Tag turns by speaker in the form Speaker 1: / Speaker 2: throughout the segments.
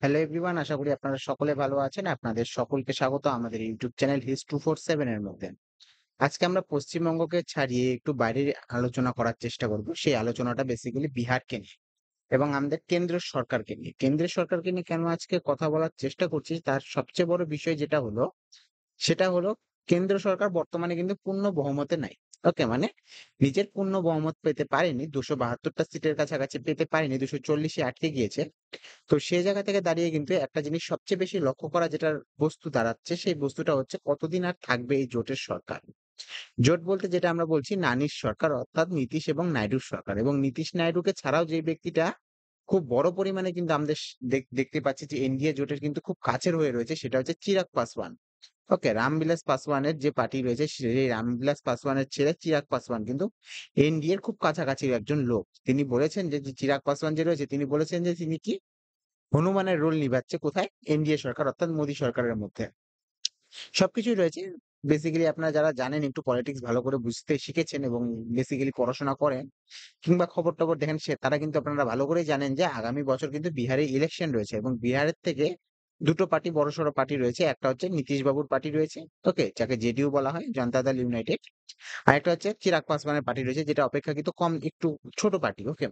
Speaker 1: Hello everyone, আশা করি আপনারা সকলে ভালো আছেন। আপনাদের সকলকে স্বাগত আমাদের ইউটিউব চ্যানেল His247 এর মধ্যে। আজকে আমরা পশ্চিমবঙ্গকে ছাড়িয়ে একটু বাইরের আলোচনা করার চেষ্টা করব। সেই আলোচনাটা বেসিক্যালি বিহারকে নিয়ে এবং আমাদের কেন্দ্র সরকারকে নিয়ে। কেন্দ্রের সরকারকে নিয়ে কেন আজকে কথা বলার চেষ্টা করছি তার সবচেয়ে বড় বিষয় যেটা হলো সেটা হলো কেন্দ্র সরকার বর্তমানে কিন্তু পূর্ণ বহুমতে নাই। ওকে? মানে নিজের পূর্ণ বহুমত পেতে পারেনি। ২৭২ টা সিটের কাছাকাছি পেতে পারেনি। ২৪০ এ আটকে গিয়েছে। তো সেই জায়গা থেকে দাঁড়িয়ে কিন্তু একটা জিনিস সবচেয়ে বেশি লক্ষ্য করা যেটার বস্তু দাঁড়াচ্ছে, সেই বস্তুটা হচ্ছে কতদিন আর থাকবে এই জোটের সরকার। জোট বলতে যেটা আমরা বলছি নানির সরকার অর্থাৎ নীতিশ এবং নাইডুর সরকার এবং নীতিশ নাইডুকে ছাড়াও যে ব্যক্তিটা খুব বড় পরিমাণে কিন্তু আমাদের দেখতে পাচ্ছি যে এনডিএ জোটের কিন্তু খুব কাছের হয়ে রয়েছে সেটা হচ্ছে চিরাগ পাসওয়ান। ওকে, রামবিলাস পাসওয়ানের যে পার্টি রয়েছে সেই রামবিলাস পাসওয়ানের ছেলে চিরাগ পাসওয়ান কিন্তু এনডিএ এর খুব কাছাকাছি একজন লোক। তিনি বলেছেন যে চিরাগ পাসওয়ান যে রয়েছে তিনি বলেছেন যে তিনি কি হনুমানের রোল নিভাচ্ছে কোথায়? এনডিএ সরকার অর্থাৎ মোদী সরকারের মধ্যে। সবকিছুই রয়েছে। বেসিক্যালি আপনারা যারা জানেন একটু পলিটিক্স ভালো করে বুঝতে শিখেছেন এবং বেসিক্যালি পড়াশোনা করেন কিংবা খবর-টবর দেখেন তারা কিন্তু আপনারা ভালো করেই জানেন যে আগামী বছর কিন্তু বিহারে ইলেকশন রয়েছে এবং বিহারের থেকে ২ টো পার্টি বড়সড় পার্টি রয়েছে। একটা হচ্ছে নীতিশ বাবুর পার্টি রয়েছে, ওকে? যাকে জেডিইউ বলা হয়, জনতা দল ইউনাইটেড। আরেকটা হচ্ছে চিরাগ পাসওয়ানের পার্টি রয়েছে যেটা অপেক্ষাকৃত কম একটু ছোট পার্টি, ওকে?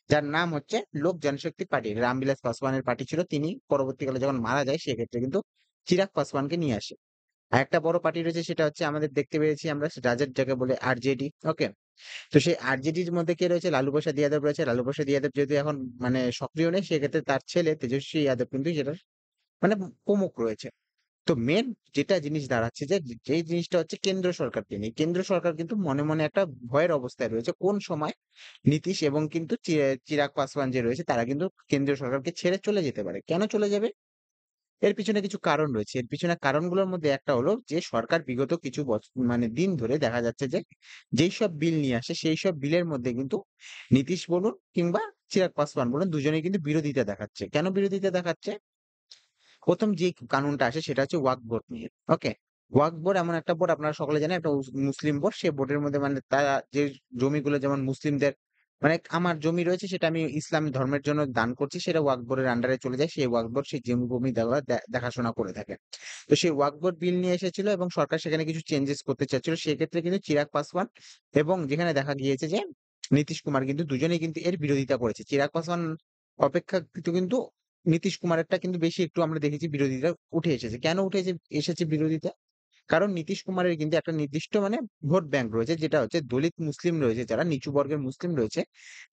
Speaker 1: যার নাম হচ্ছে লোক জনশক্তি পার্টি। রামবিলাস পাসওয়ানের পার্টি ছিল। তিনি পরবর্তীকালে যখন মারা যায় সেক্ষেত্রে কিন্তু চিরাগ পাসওয়ানকে নিয়ে আসে। আরেকটা বড় পার্টি রয়েছে সেটা হচ্ছে আমাদের দেখতে পেয়েছি আমরা রাজের যাকে বলে আরজেডি, ওকে? তো সেই আরজেডির মধ্যে কে রয়েছে? লালু প্রসাদ যাদব রয়েছে। লালু প্রসাদ যাদব যেহেতু এখন মানে সক্রিয় নেই সেক্ষেত্রে তার ছেলে তেজস্বী যাদব কিন্তু সেটার মানে প্রমুখ রয়েছে। তো মেইন যেটা জিনিস দাঁড়াচ্ছে যে, যেই জিনিসটা হচ্ছে কেন্দ্র সরকারকে নিয়ে। কেন্দ্র সরকার কিন্তু মনে, মনে একটা ভয়ের অবস্থায় রয়েছে। কোন সময় নীতিশ এবং কিন্তু চিরাগ পাসওয়ান যে রয়েছে তারা কিন্তু কেন্দ্রীয় সরকারকে ছেড়ে চলে যেতে পারে। কেন চলে যাবে? এর পিছনে কিছু কারণ রয়েছে। এর পিছনে কারণগুলোর মধ্যে একটা হলো যে সরকার বিগত কিছু মানে দিন ধরে দেখা যাচ্ছে যে, যেইসব বিল নিয়ে আসে সেইসব বিলের মধ্যে কিন্তু নীতিশ বলুন কিংবা চিরাগ পাসওয়ান বলুন দুজনেই কিন্তু বিরোধিতা দেখাচ্ছে। কেন বিরোধিতা দেখাচ্ছে? ১ম যে কানুনটা আসে সেটা হচ্ছে ওয়াকফ বোর্ড নিয়ে। ওকে? ওয়াকফ বোর্ড এমন একটা বোর্ড আপনারা সকলে জানেন একটা মুসলিম বোর্ড। সে বোর্ডের মধ্যে মানে তারা যে জমিগুলো যেমন মুসলিমদের মানে আমার জমি রয়েছে সেটা আমি ইসলাম ধর্মের জন্য দান করছি সেটা ওয়াকফ বোর্ডের আন্ডারে চলে যায়। সেই ওয়াকফ বোর্ড সেই জমি দেওয়া দেখাশোনা করে থাকে। তো সেই ওয়াকফ বোর্ড বিল নিয়ে এসেছিল এবং সরকার সেখানে কিছু চেঞ্জেস করতে চাচ্ছিল। সেক্ষেত্রে কিন্তু চিরাগ পাসওয়ান এবং যেখানে দেখা গিয়েছে যে নীতিশ কুমার কিন্তু দুজনেই কিন্তু এর বিরোধিতা করেছে। চিরাগ পাসওয়ান অপেক্ষাকৃত কিন্তু নীতিশ কুমারেরটা কিন্তু বেশি একটু আমরা দেখেছি বিরোধিতা উঠে এসেছে। কেন এসেছে বিরোধিতা? কারণ নীতিশ কুমারের কিন্তু একটা নির্দিষ্ট মানে ভোট ব্যাংক রয়েছে যেটা হচ্ছে দলিত মুসলিম রয়েছে যারা নিচু বর্গের মুসলিম রয়েছে,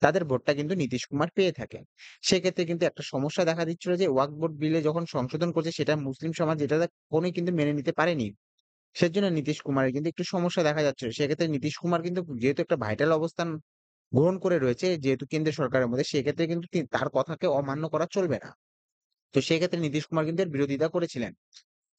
Speaker 1: তাদের ভোটটা কিন্তু নীতিশ কুমার পেয়ে থাকেন। সেক্ষেত্রে কিন্তু একটা সমস্যা দেখা দিচ্ছিল যে ওয়াকফ বোর্ড বিলে যখন সংশোধন করছে সেটা মুসলিম সমাজ এটা কোনোই কিন্তু মেনে নিতে পারেনি। সেজন্য নীতিশ কুমারের কিন্তু একটু সমস্যা দেখা যাচ্ছিল। সেক্ষেত্রে নীতিশ কুমার কিন্তু যেহেতু একটা ভাইটাল অবস্থান গ্রহণ করে রয়েছে যেহেতু কেন্দ্রীয় সরকারের মধ্যে সেক্ষেত্রে কিন্তু তার কথাকে অমান্য করা চলবে না। তো সেক্ষেত্রে নীতিশ কুমার কিন্তু এর বিরোধিতা করেছিলেন।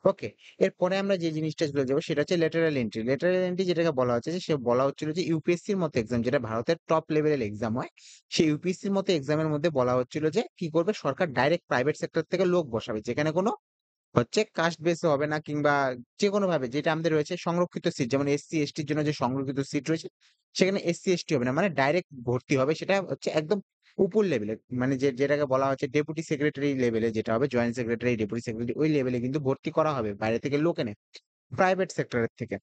Speaker 1: ওকে। এরপরে আমরা যে জিনিসটা চলে যাবো সেটা হচ্ছে ল্যাটেরাল এন্ট্রি। ল্যাটেরাল এন্ট্রি যেটাকে বলা হচ্ছে যে সে বলা হচ্ছিল যে ইউপিএসসির মতো এক্সাম যেটা ভারতের টপ লেভেলের এক্সাম হয়। সেই ইউপিএসসির মতো এক্সামের মধ্যে বলা হচ্ছিল যে কি করবে সরকার ডাইরেক্ট প্রাইভেট সেক্টর থেকে লোক বসাবে। যেখানে কোনো হচ্ছে কাস্ট বেস এ হবে না কিংবা যেকোনোভাবে যেটা আমাদের রয়েছে সংরক্ষিত সিট যেমন এসসি, এসটির জন্য যে সংরক্ষিত সিট রয়েছে সেখানে এসসি, এসটি হবে না। মানে ডাইরেক্ট ভর্তি হবে সেটা হচ্ছে একদম উপর লেভেলে। মানে যেটাকে বলা হচ্ছে ডেপুটি সেক্রেটারি লেভেলে যেটা হবে জয়েন্ট সেক্রেটারি, ডেপুটি সেক্রেটারি ওই লেভেলে কিন্তু ভর্তি করা হবে। বাইরে থেকে লোক এনে প্রাইভেট সেক্টরের থেকে।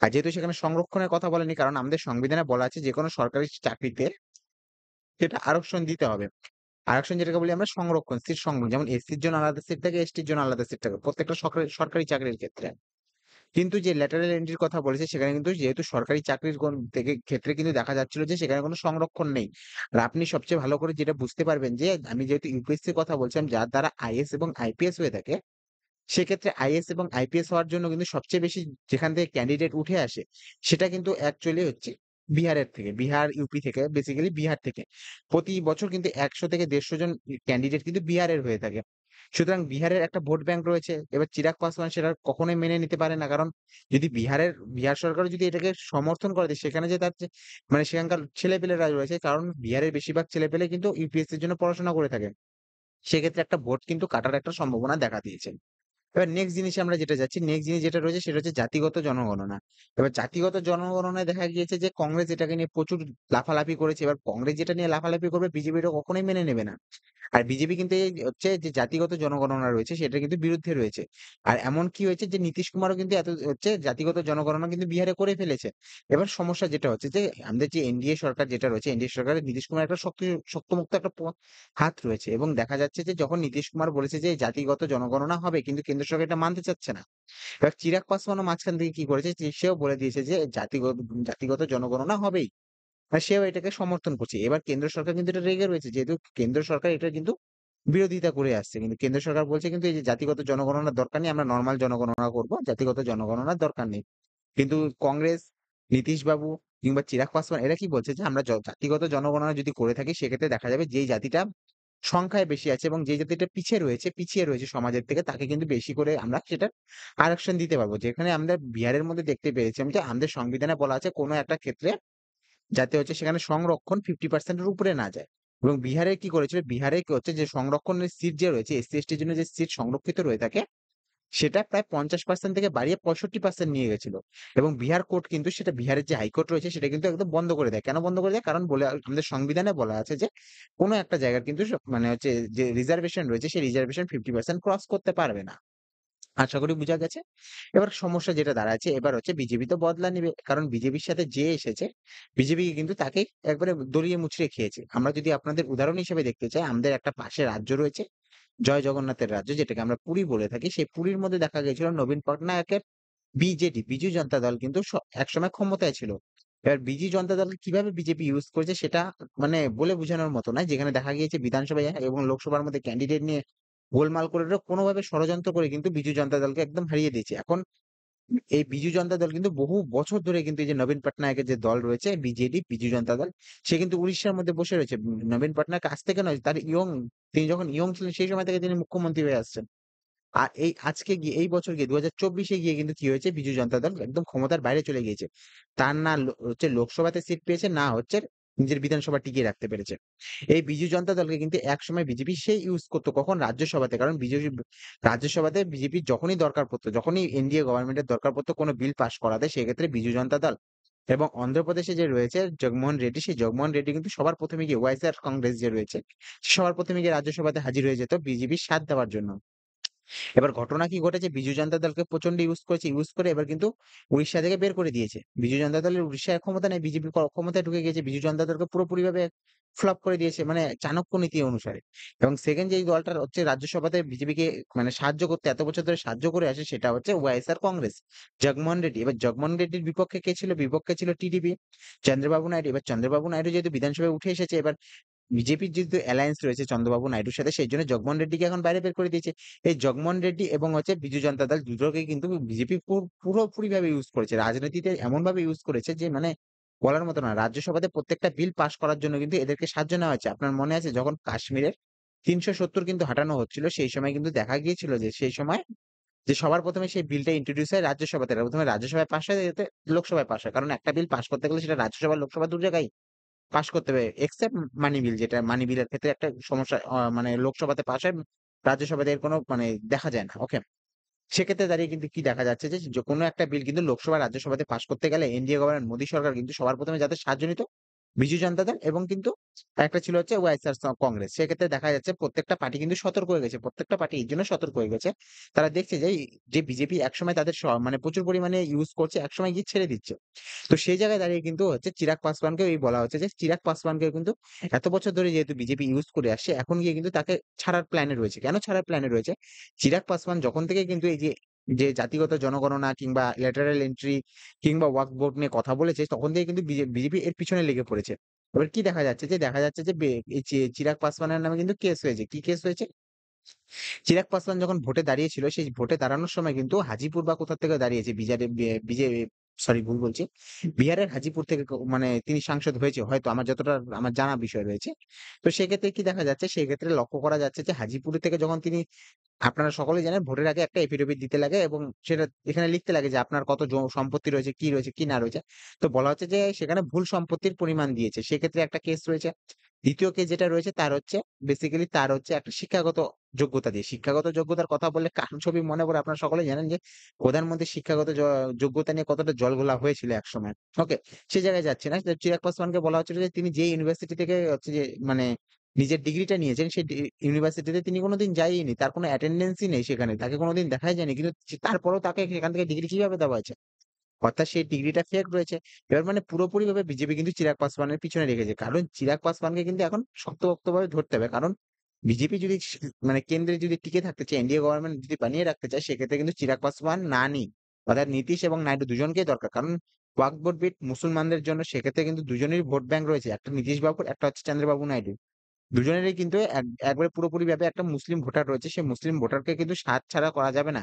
Speaker 1: আর যেহেতু সেখানে সংরক্ষণের কথা বলেনি কারণ আমাদের সংবিধানে বলা আছে যেকোনো সরকারি চাকরিতে সেটা আরক্ষণ দিতে হবে। আরক্ষণ যেটাকে বলি আমরা সংরক্ষণ, সিট সংরক্ষণ। যেমন এসসির জন্য আলাদা সিট থাকে, এসটির জন্য আলাদা সিট থাকে। প্রত্যেকটা সরকারি চাকরির ক্ষেত্রে। কিন্তু যে ল্যাটেরাল এন্ট্রির কথা বলেছে সেখানে কিন্তু যেহেতু সরকারি চাকরির ক্ষেত্রে কিন্তু দেখা যাচ্ছিল যে সেখানে কোনো সংরক্ষণ নেই। আর আপনি সবচেয়ে ভালো করে যেটা বুঝতে পারবেন যে আমি যেহেতু ইউপিএসসির কথা বলছিলাম যার দ্বারা আইএএস এবং আইপিএস হয়ে থাকে, সেক্ষেত্রে আইএএস এবং আইপিএস হওয়ার জন্য কিন্তু সবচেয়ে বেশি যেখান থেকে ক্যান্ডিডেট উঠে আসে সেটা কিন্তু অ্যাকচুয়ালি হচ্ছে বিহারের থেকে। বিহার, ইউপি থেকে বেসিক্যালি বিহার থেকে। প্রতি বছর কিন্তু ১০০ থেকে ১৫০ জন ক্যান্ডিডেট কিন্তু বিহারের হয়ে থাকে। সুতরাং বিহারের একটা ভোট ব্যাংক রয়েছে। এবার চিরাগ পাসওয়ান সেটা কখনোই মেনে নিতে পারে না। কারণ যদি বিহার সরকারও যদি এটাকে সমর্থন করে দেয় সেখানে যে তার যে মানে সেখানকার ছেলেপেলেরা রয়েছে কারণ বিহারের বেশিরভাগ ছেলেপেলে কিন্তু ইউপিএসসির জন্য পড়াশোনা করে থাকে। সেক্ষেত্রে একটা ভোট কিন্তু কাটার একটা সম্ভাবনা দেখা দিয়েছে। এবার নেক্সট জিনিসে আমরা যেটা যাচ্ছি, নেক্সট জিনিস যেটা রয়েছে সেটা হচ্ছে জাতিগত জনগণনা। এবার জাতিগত জনগণনায় দেখা গিয়েছে যে কংগ্রেস এটাকে নিয়ে প্রচুর লাফালাফি করেছে। এবার কংগ্রেস যেটা নিয়ে লাফালাফি করবে বিজেপি এটা কখনোই মেনে নেবে না। আর বিজেপি কিন্তু এই হচ্ছে যে জাতিগত জনগণনা রয়েছে সেটার কিন্তু বিরুদ্ধে রয়েছে। আর এমন কি হয়েছে যে নীতিশ কুমারও কিন্তু এত হচ্ছে জাতিগত জনগণনা কিন্তু বিহারে করে ফেলেছে। এবার সমস্যা যেটা হচ্ছে যে আমাদের যে এনডিএ সরকার যেটা রয়েছে, এনডিএ সরকারের নীতিশ কুমার একটা শক্তমুক্ত একটা হাত রয়েছে এবং দেখা যাচ্ছে যে যখন নীতিশ কুমার বলেছে যে জাতিগত জনগণনা হবে কিন্তু কেন্দ্র সরকার এটা মানতে চাচ্ছে না। এবার চিরাগ পাসওয়ানও মাঝখান থেকে কি করেছে যে সেও বলে দিয়েছে যে জাতিগত জনগণনা হবেই। আর সেও এটাকে সমর্থন করছে। এবার কেন্দ্র সরকার কিন্তু এটা রেগে রয়েছে। যেহেতু কেন্দ্র সরকার এটার কিন্তু বিরোধিতা করে আসছে। কিন্তু কেন্দ্র সরকার বলছে কিন্তু এই যে জাতিগত জনগণনার দরকার নেই। আমরা নরমাল জনগণনা করব। জাতিগত জনগণনার দরকার নেই। কিন্তু কংগ্রেস, নীতিশবাবু কিংবা চিরাগ পাসওয়ান এরা কি বলছে যে আমরা জাতিগত জনগণনা যদি করে থাকি সেক্ষেত্রে দেখা যাবে যেই জাতিটা সংখ্যায় বেশি আছে এবং যে জাতিটা পিছিয়ে রয়েছে সমাজের থেকে তাকে কিন্তু বেশি করে আমরা সেটার আরক্ষণ দিতে পারবো। যেখানে আমরা বিহারের মধ্যে দেখতে পেয়েছিলাম যে আমাদের সংবিধানে বলা আছে কোনো একটা ক্ষেত্রে যাতে হচ্ছে সেখানে সংরক্ষণ 50% এর উপরে না যায়। এবং বিহারে কি করেছিল? বিহারে কি হচ্ছে যে সংরক্ষণের সিট যে রয়েছে এসসি/এসটির জন্য যে সিট সংরক্ষিত রয়ে থাকে সেটা প্রায় 50% থেকে বাড়িয়ে 65% নিয়ে গেছিল। এবং বিহার কোর্ট কিন্তু সেটা বিহারের যে হাইকোর্ট রয়েছে সেটা কিন্তু একদম বন্ধ করে দেয়। কেন বন্ধ করে দেয়? কারণ বলে আমাদের সংবিধানে বলা আছে যে কোন একটা জায়গার কিন্তু মানে হচ্ছে যে রিজার্ভেশন রয়েছে সেই রিজার্ভেশন 50% ক্রস করতে পারবে না। আশা করি বুঝা গেছে। এবার সমস্যা যেটা দাঁড়াচ্ছে এবার হচ্ছে বিজেপি তো বদলা নিবে। কারণ বিজেপির সাথে যে এসেছে, বিজেপি কিন্তু তাকে একবারে দলিয়ে মুচড়ে খেয়েছে। আমরা যদি আপনাদের উদাহরণ হিসেবে দেখতে চাই, আমাদের একটা পাশে রাজ্য রয়েছে, জয় জগন্নাথের রাজ্য যেটাকে আমরা পুরী বলে থাকি। সেই পুরীর মধ্যে দেখা গিয়েছিল নবীন পটনায়কের বিজেডি, বিজু জনতা দল কিন্তু একসময় ক্ষমতায় ছিল। এবার বিজু জনতা দলকে কিভাবে বিজেপি ইউজ করেছে সেটা মানে বলে বোঝানোর মতো নয়। যেখানে দেখা গিয়েছে বিধানসভায় এবং লোকসভার মধ্যে ক্যান্ডিডেট নিয়ে গোলমাল করে কোনোভাবে ষড়যন্ত্র করে কিন্তু বিজু জনতা দলকে একদম হারিয়ে দিয়েছে। এখন এই বিজু জনতা দল কিন্তু বহু বছর ধরে কিন্তু এই যে নবীন পটনায়কের যে দল রয়েছে বিজেডি, বিজু জনতা দল, সে কিন্তু উড়িষ্যার মধ্যে বসে রয়েছে। নবীন পটনায়ক আজ থেকে নয়, তার তিনি যখন ইয়ং ছিলেন সেই সময় থেকে তিনি মুখ্যমন্ত্রী হয়ে আসছেন। আর এই আজকে গিয়ে এই বছর গিয়ে ২০২৪ গিয়ে কিন্তু কি হয়েছে বিজু জনতা দল একদম ক্ষমতার বাইরে চলে গিয়েছে। তার না হচ্ছে লোকসভাতে সিট পেয়েছে, না হচ্ছে নিজের বিধানসভা টিকিয়ে রাখতে পেরেছে। এই বিজু জনতা দলকে কিন্তু একসময় বিজেপি সেই ইউজ করতো কখন? রাজ্যসভাতে। কারণ রাজ্যসভাতে বিজেপির যখনই দরকার পড়তো, যখনই এনডিএ গভর্নমেন্টের দরকার পড়তো কোনো বিল পাস করাতে সেক্ষেত্রে বিজু জনতা দল এবং অন্ধ্রপ্রদেশে যে রয়েছে জগনমোহন রেড্ডি, সেই জগনমোহন রেড্ডি কিন্তু সবার ১ম এ গিয়ে ওয়াইএসআর কংগ্রেস যে রয়েছে, সবার ১ম এ গিয়ে রাজ্যসভাতে হাজির হয়ে যেত বিজেপির সাথ দেওয়ার জন্য। এবার ঘটনা কি ঘটেছে? বিজু জনতা দলকে প্রচন্ড ইউজ করেছে। ইউজ করে এবার কিন্তু উড়িষ্যা থেকে বের করে দিয়েছে। বিজু জনতা দলের উড়িষ্যায় ক্ষমতা নেই। বিজেপি ক্ষমতায় ঢুকে গিয়েছে। বিজু জনতা দলকে পুরোপুরিভাবে ফ্লপ করে দিয়েছে মানে চাণক্য নীতি অনুসারে। এবং সেকেন্ড যেই দলটার হচ্ছে রাজ্যসভাতে বিজেপিকে মানে সাহায্য করতে এত বছর ধরে সাহায্য করে আসে সেটা হচ্ছে ওয়াইএসআর কংগ্রেস। জগনমোহন রেড্ডি। এবার জগনমোহন রেড্ডির বিপক্ষে কে ছিল? বিপক্ষে ছিল টিডিপি, চন্দ্রবাবু নাইডু। এবার চন্দ্রবাবু নাইডু যেহেতু বিধানসভায় উঠে এসেছে এবার বিজেপির যেহেতু অ্যালায়েন্স রয়েছে চন্দ্রবাবু নাইডুর সাথে সেই জন্য জগনমোহন রেড্ডিকে এখন বাইরে বের করে দিয়েছে। এই জগনমোহন রেড্ডি এবং হচ্ছে বিজু জনতা দল দুটোকেই কিন্তু বিজেপি পুরোপুরিভাবে ইউজ করেছে। রাজনীতিতে এমনভাবে ইউজ করেছে যে মানে বলার মতো না। রাজ্যসভাতে প্রত্যেকটা বিল পাস করার জন্য কিন্তু এদেরকে সাহায্য নেওয়া হয়েছে। আপনার মনে আছে যখন কাশ্মীরের ৩৭০ কিন্তু হাঁটানো হচ্ছিল সেই সময় কিন্তু দেখা গিয়েছিল যে সেই সময় যে সবার ১ম এ সেই বিলটা ইন্ট্রোডিউস হয় রাজ্যসভাতে। ১ম এ রাজ্যসভায় পাস হয় যাতে লোকসভায় পাস হয়। কারণ একটা বিল পাস করতে গেলে সেটা রাজ্যসভা, লোকসভা ২ জায়গায় পাস করতে হবে। এক্সেপ্ট মানি বিল যেটা মানি বিলের ক্ষেত্রে একটা সমস্যা মানে লোকসভাতে পাস হয়, রাজ্যসভাতে এর কোনো মানে দেখা যায় না। ওকে? সেক্ষেত্রে দাঁড়িয়ে কিন্তু কি দেখা যাচ্ছে যে কোনো একটা বিল কিন্তু লোকসভা, রাজ্যসভাতে পাস করতে গেলে এনডিএ গভর্নমেন্ট মোদী সরকার কিন্তু সবার ১ম এ যাদের সাহায্য নিত বিজু জনতা দল এবং কিন্তু আরেকটা ছিল হচ্ছে ওয়াইএসআর কংগ্রেস। সেক্ষেত্রে দেখা যাচ্ছে প্রত্যেকটা পার্টি কিন্তু সতর্ক হয়ে গেছে। প্রত্যেকটা পার্টি এই জন্য সতর্ক হয়ে গেছে। তারা দেখছে যে বিজেপি একসময় তাদের মানে প্রচুর পরিমাণে ইউজ করছে, একসময় গিয়ে ছেড়ে দিচ্ছে। তো সেই জায়গায় দাঁড়িয়ে কিন্তু হচ্ছে চিরাগ পাসওয়ানকেও এই বলা হচ্ছে যে চিরাগ পাসওয়ানকেও কিন্তু এত বছর ধরে যেহেতু বিজেপি ইউজ করে আসছে এখন গিয়ে কিন্তু তাকে ছাড়ার প্ল্যানে রয়েছে। কেন ছাড়ার প্ল্যানে রয়েছে? চিরাগ পাসওয়ান যখন থেকে কিন্তু এই যে জাতিগত জনগণনা কিংবা ল্যাটারাল এন্ট্রি কিংবা ওয়াকফ বোর্ড নিয়ে কথা বলেছে তখন থেকে কিন্তু বিজেপি এর পিছনে লেগে পড়েছে। এবার কি দেখা যাচ্ছে যে দেখা যাচ্ছে যে এই চিরাগ পাসওয়ানের নামে কিন্তু কেস হয়েছে। কি কেস হয়েছে? চিরাগ পাসওয়ান যখন ভোটে দাঁড়িয়েছিল, সেই ভোটে দাঁড়ানোর সময় কিন্তু হাজিপুর বা কোথা থেকে দাঁড়িয়েছে সরি ভুল বলছি। বিহারের হাজিপুর থেকে মানে তিনি সাংসদ হয়েছে হয়তো আমার যতটা আমার জানা বিষয় রয়েছে। তো সেক্ষেত্রে কি দেখা যাচ্ছে? সেক্ষেত্রে লক্ষ্য করা যাচ্ছে যে হাজিপুর থেকে যখন তিনি আপনারা সকলেই জানেন ভোটের আগে একটা এফিডেভিট দিতে লাগে এবং সেটা এখানে লিখতে লাগে যে আপনার কত সম্পত্তি রয়েছে, কি না রয়েছে। তো বলা হচ্ছে যে সেখানে ভুল সম্পত্তির পরিমাণ দিয়েছে। সেক্ষেত্রে একটা কেস রয়েছে। ২য় কেস যেটা রয়েছে তার হচ্ছে বেসিক্যালি তার হচ্ছে একটা শিক্ষাগত যোগ্যতা দিয়ে। শিক্ষাগত যোগ্যতার কথা বললে কার ছবি মনে পড়ে আপনারা সকলেই জানেন যে প্রধানমন্ত্রীর শিক্ষাগত যোগ্যতা নিয়ে কতটা জলঘোলা হয়েছিল একসময়। ওকে? সে জায়গায় যাচ্ছি না। চিরাগ পাসওয়ানকে বলা হচ্ছিল যে তিনি যে ইউনিভার্সিটি থেকে হচ্ছে যে মানে নিজের ডিগ্রিটা নিয়েছেন সেই ইউনিভার্সিটিতে তিনি কোনদিন যায়ইনি। তার কোন অ্যাটেন্ডেন্সই নেই সেখানে। তাকে কোনদিন দেখাই যায়নি। কিন্তু তারপরেও তাকে সেখান থেকে ডিগ্রি কিভাবে দেওয়া হয়েছে? অর্থাৎ সেই ডিগ্রিটা ফেক রয়েছে। এবার মানে পুরোপুরিভাবে বিজেপি কিন্তু চিরাগ পাসওয়ানের পিছনে লেগেছে। কারণ চিরাগ পাসওয়ানকে কিন্তু এখন শক্তপোক্তভাবে ধরতে হবে। কারণ বিজেপি যদি মানে কেন্দ্রে যদি টিকে থাকতে চায়, এনডিএ গভর্নমেন্ট যদি বানিয়ে রাখতে চায়, সেক্ষেত্রে কিন্তু চিরাগ পাসওয়ান না নেই। অর্থাৎ নীতিশ এবং নাইডু দুজনকেই দরকার। কারণ ওয়াকফ বোর্ড বিল মুসলমানদের জন্য সেক্ষেত্রে কিন্তু দুজনেরই ভোট ব্যাংক রয়েছে। একটা নীতিশ বাবুর, একটা হচ্ছে চন্দ্রবাবু নাইডু। দুজনেরই কিন্তু একবারে পুরোপুরিভাবে একটা মুসলিম ভোটার রয়েছে। সেই মুসলিম ভোটারকে কিন্তু ছাড়া করা যাবে না।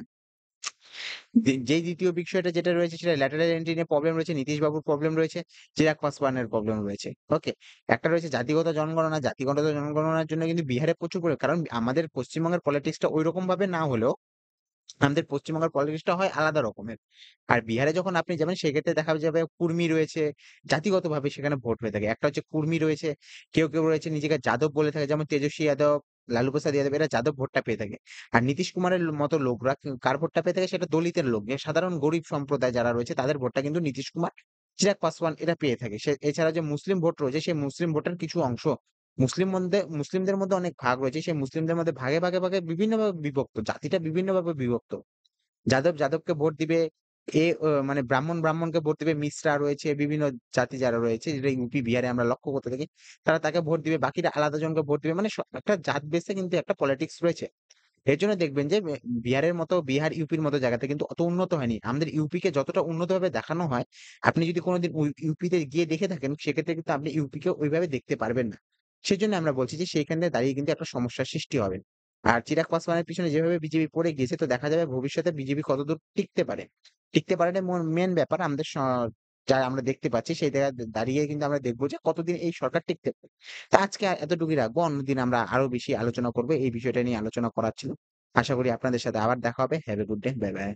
Speaker 1: যেই ২য় বিষয়টা যেটা রয়েছে সেটা ল্যাটেরাল এন্ট্রি নিয়ে প্রবলেম রয়েছে, নীতিশ বাবুর প্রবলেম রয়েছে, চিরাগ পাসওয়ানের প্রবলেম রয়েছে। ওকে? একটা রয়েছে জাতিগত জনগণনা। জাতিগত জনগণনার জন্য কিন্তু বিহারে প্রচুর কারণ আমাদের পশ্চিমবঙ্গের পলিটিক্সটা ঐরকম ভাবে না হলেও আমাদের পশ্চিমবঙ্গের পলিটিক্সটা হয় আলাদা রকমের। আর বিহারে যখন আপনি যাবেন সেক্ষেত্রে দেখা যাবে কুর্মী রয়েছে, জাতিগতভাবে সেখানে ভোট হয়ে থাকে। একটা হচ্ছে কুর্মী রয়েছে, কেউ রয়েছে নিজেকে যাদব বলে থাকে যেমন তেজস্বী যাদব, লালু প্রসাদ যাদব এরা যাদব ভোটটা পেয়ে থাকে। আর নীতিশ কুমারের মতো লোকরা কার ভোটটা পেয়ে থাকে সেটা দলিতের লোক। যে সাধারণ গরিব সম্প্রদায় যারা রয়েছে তাদের ভোটটা কিন্তু নীতিশ কুমার, চিরাগ পাসওয়ান এরা পেয়ে থাকে। এছাড়া যে মুসলিম ভোট রয়েছে সেই মুসলিম ভোটের কিছু অংশ মুসলিমদের মধ্যে অনেক ভাগ রয়েছে। সেই মুসলিমদের মধ্যে ভাগে বিভিন্নভাবে বিভক্ত। জাতিটা বিভিন্নভাবে বিভক্ত। যাদবকে ভোট দিবে। মানে ব্রাহ্মণকে ভোট দিবে। মিশ্রা রয়েছে, বিভিন্ন জাতি যারা রয়েছে যেটা ইউপি, বিহারে আমরা লক্ষ্য করতে থাকি। তারা তাকে ভোট দিবে। বাকিরা আলাদা জনকে ভোট দিবে। মানে একটা জাত বেসে কিন্তু একটা পলিটিক্স রয়েছে। এরজন্য দেখবেন যে বিহার, ইউপির মতো জায়গাতে কিন্তু অত উন্নত হয়নি। আমাদের ইউপিকে যতটা উন্নতভাবে দেখানো হয়, আপনি যদি কোনদিন ইউপিতে গিয়ে দেখে থাকেন, সেক্ষেত্রে কিন্তু আপনি ইউপিকে ওইভাবে দেখতে পারবেন না। সেজন্য আমরা বলছি যে সেইখানে দাঁড়িয়ে কিন্তু একটা সমস্যার সৃষ্টি হবে। আর চিরাগ পাসওয়ানের পিছনে যেভাবে বিজেপি পড়ে গিয়েছে তো দেখা যাবে ভবিষ্যতে বিজেপি কতদূর টিকতে পারে। টিকতে পারাটাই মেইন ব্যাপার আমাদের যা আমরা দেখতে পাচ্ছি সেই জায়গায় দাঁড়িয়ে কিন্তু আমরা দেখব যে কতদিন এই সরকার টিকতে পারে। তো আজকে এতটুকুই রাখবো। অন্যদিন আমরা আরো বেশি আলোচনা করব। এই বিষয়টা নিয়ে আলোচনা করার ছিল। আশা করি আপনাদের সাথে আবার দেখা হবে। Have a good day. Bye, by.